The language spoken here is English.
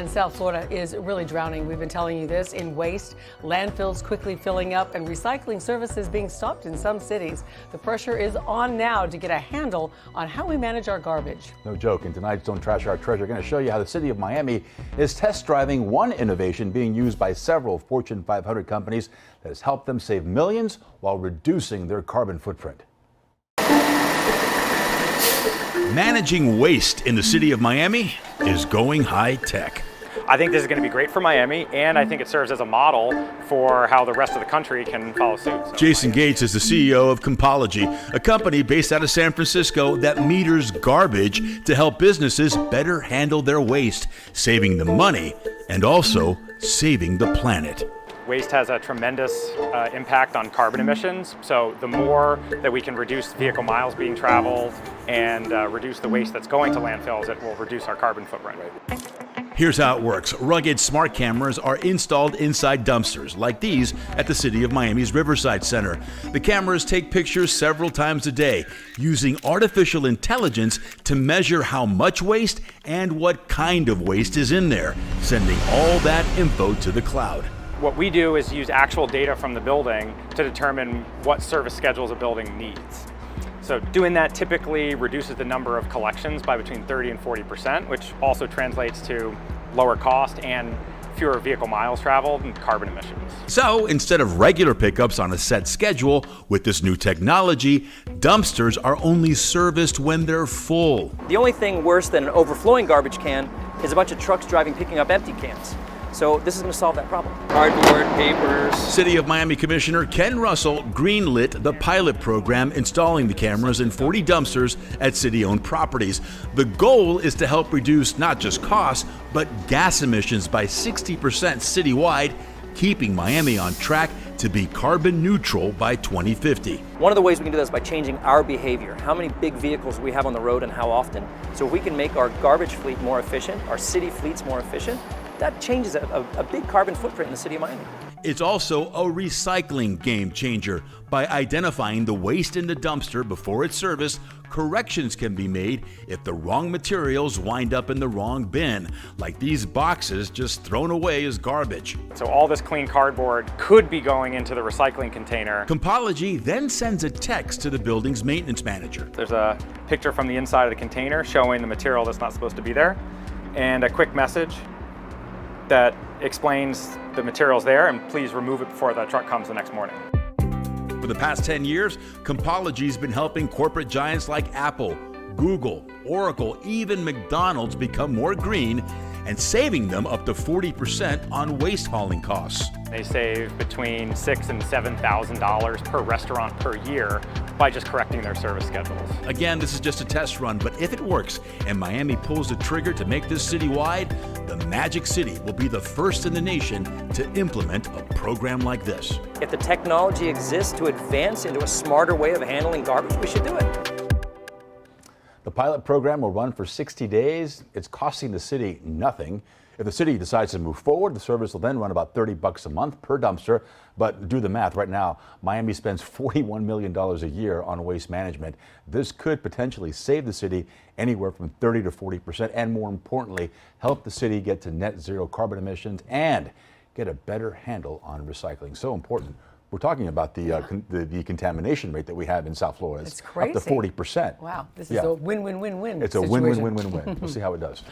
And South Florida is really drowning. We've been telling you this in waste, landfills quickly filling up, and recycling services being stopped in some cities. The pressure is on now to get a handle on how we manage our garbage. No joke. In tonight's Don't Trash Our Treasure, we're going to show you how the city of Miami is test driving one innovation being used by several Fortune 500 companies that has helped them save millions while reducing their carbon footprint. Managing waste in the city of Miami is going high tech. I think this is going to be great for Miami, and I think it serves as a model for how the rest of the country can follow suit. So Jason Gates is the CEO of Compology, a company based out of San Francisco that meters garbage to help businesses better handle their waste, saving them money and also saving the planet. Waste has a tremendous impact on carbon emissions, so the more that we can reduce vehicle miles being traveled and reduce the waste that's going to landfills, it will reduce our carbon footprint. Here's how it works. Rugged smart cameras are installed inside dumpsters, like these at the City of Miami's Riverside Center. The cameras take pictures several times a day, using artificial intelligence to measure how much waste and what kind of waste is in there, sending all that info to the cloud. What we do is use actual data from the building to determine what service schedules a building needs. So doing that typically reduces the number of collections by between 30 and 40%, which also translates to lower cost and fewer vehicle miles traveled and carbon emissions. So instead of regular pickups on a set schedule, with this new technology, dumpsters are only serviced when they're full. The only thing worse than an overflowing garbage can is a bunch of trucks picking up empty cans. So this is going to solve that problem. Cardboard, papers. City of Miami Commissioner Ken Russell greenlit the pilot program installing the cameras in 40 dumpsters at city-owned properties. The goal is to help reduce not just costs, but gas emissions by 60% citywide, keeping Miami on track to be carbon neutral by 2050. One of the ways we can do that is by changing our behavior. How many big vehicles we have on the road and how often. So if we can make our garbage fleet more efficient, our city fleets more efficient, that changes a big carbon footprint in the city of Miami. It's also a recycling game changer. By identifying the waste in the dumpster before it's serviced, corrections can be made if the wrong materials wind up in the wrong bin, like these boxes just thrown away as garbage. So all this clean cardboard could be going into the recycling container. Compology then sends a text to the building's maintenance manager. There's a picture from the inside of the container showing the material that's not supposed to be there, and a quick message that explains the materials there, and please remove it before the truck comes the next morning. For the past 10 years, Compology's been helping corporate giants like Apple, Google, Oracle, even McDonald's become more green and saving them up to 40% on waste hauling costs. They save between $6,000 and $7,000 per restaurant per year by just correcting their service schedules. Again, this is just a test run, but if it works and Miami pulls the trigger to make this citywide, the Magic City will be the first in the nation to implement a program like this. If the technology exists to advance into a smarter way of handling garbage, we should do it. The pilot program will run for 60 days. It's costing the city nothing. If the city decides to move forward, the service will then run about $30 a month per dumpster. But do the math. Right now, Miami spends $41 million a year on waste management. This could potentially save the city anywhere from 30 to 40%, and more importantly, help the city get to net zero carbon emissions and get a better handle on recycling. So important. We're talking about the contamination rate that we have in South Florida. It's crazy. Up to 40%. Wow, this is a win-win-win-win. It's a win-win-win-win-win. We'll see how it does.